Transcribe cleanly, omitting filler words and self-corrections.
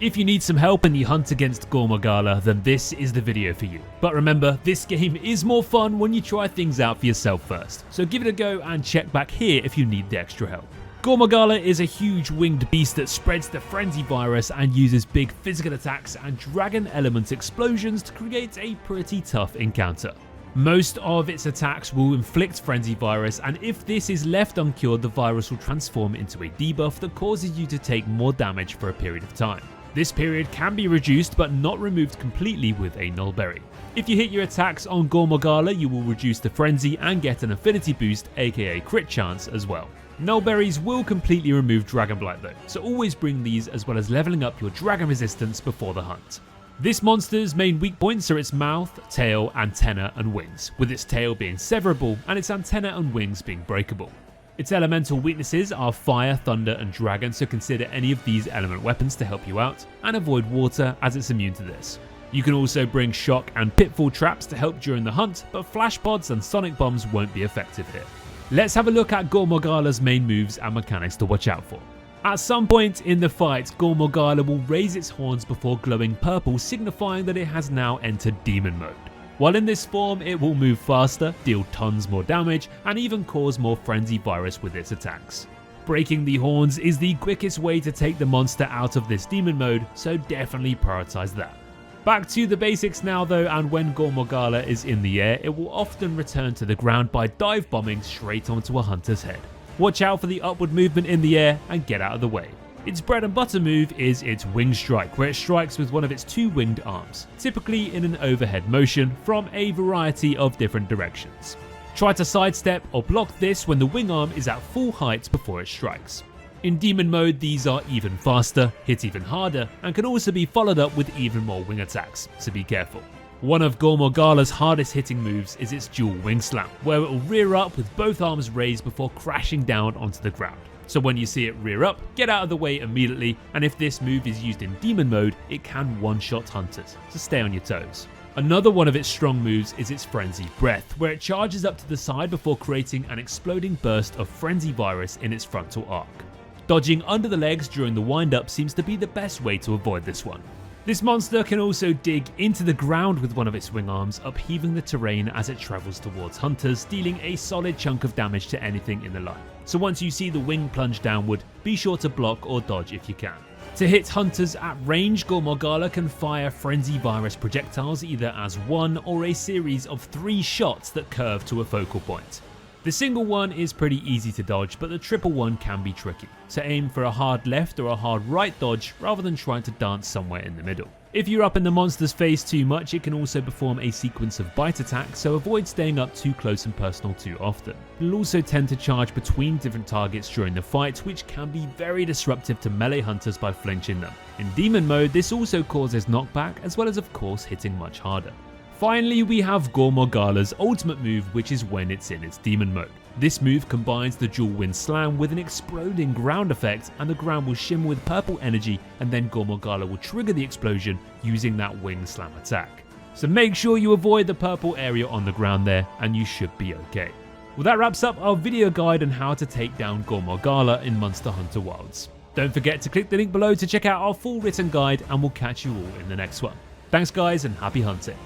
If you need some help in the hunt against GORE MAGALA, then this is the video for you. But remember, this game is more fun when you try things out for yourself first, so give it a go and check back here if you need the extra help. GORE MAGALA is a huge winged beast that spreads the frenzy virus and uses big physical attacks and dragon element explosions to create a pretty tough encounter. Most of its attacks will inflict frenzy virus, and if this is left uncured, the virus will transform into a debuff that causes you to take more damage for a period of time. This period can be reduced but not removed completely with a nullberry. If you hit your attacks on GORE MAGALA, you will reduce the frenzy and get an affinity boost, aka crit chance as well. Nullberries will completely remove Dragon Blight though, so always bring these as well as leveling up your dragon resistance before the hunt. This monster's main weak points are its mouth, tail, antenna and wings, with its tail being severable and its antenna and wings being breakable. Its elemental weaknesses are fire, thunder and dragon, so consider any of these element weapons to help you out, and avoid water as it's immune to this. You can also bring shock and pitfall traps to help during the hunt, but flash pods and sonic bombs won't be effective here. Let's have a look at GORE MAGALA's main moves and mechanics to watch out for. At some point in the fight, GORE MAGALA will raise its horns before glowing purple, signifying that it has now entered demon mode. While in this form, it will move faster, deal tons more damage, and even cause more frenzy virus with its attacks. Breaking the horns is the quickest way to take the monster out of this demon mode, so definitely prioritize that. Back to the basics now though, and when GORE MAGALA is in the air, it will often return to the ground by dive bombing straight onto a hunter's head. Watch out for the upward movement in the air and get out of the way. Its bread and butter move is its wing strike, where it strikes with one of its two winged arms, typically in an overhead motion from a variety of different directions. Try to sidestep or block this when the wing arm is at full height before it strikes. In demon mode, these are even faster, hit even harder, and can also be followed up with even more wing attacks, so be careful. One of GORE MAGALA's hardest hitting moves is its dual wing slam, where it will rear up with both arms raised before crashing down onto the ground. So when you see it rear up, get out of the way immediately, and if this move is used in demon mode, it can one-shot hunters, so stay on your toes. Another one of its strong moves is its frenzy breath, where it charges up to the side before creating an exploding burst of frenzy virus in its frontal arc. Dodging under the legs during the wind-up seems to be the best way to avoid this one. This monster can also dig into the ground with one of its wing arms, upheaving the terrain as it travels towards hunters, dealing a solid chunk of damage to anything in the line. So once you see the wing plunge downward, be sure to block or dodge if you can. To hit hunters at range, GORE MAGALA can fire frenzy virus projectiles either as one or a series of 3 shots that curve to a focal point. The single one is pretty easy to dodge, but the triple one can be tricky, so aim for a hard left or a hard right dodge rather than trying to dance somewhere in the middle. If you're up in the monster's face too much, it can also perform a sequence of bite attacks, so avoid staying up too close and personal too often. It'll also tend to charge between different targets during the fight, which can be very disruptive to melee hunters by flinching them. In demon mode, this also causes knockback, as well as of course hitting much harder. Finally, we have GORE MAGALA's ultimate move, which is when it's in its demon mode. This move combines the dual wind slam with an exploding ground effect, and the ground will shimmer with purple energy, and then GORE MAGALA will trigger the explosion using that wing slam attack. So make sure you avoid the purple area on the ground there, and you should be okay. Well, that wraps up our video guide on how to take down GORE MAGALA in Monster Hunter Wilds. Don't forget to click the link below to check out our full written guide, and we'll catch you all in the next one. Thanks guys, and happy hunting.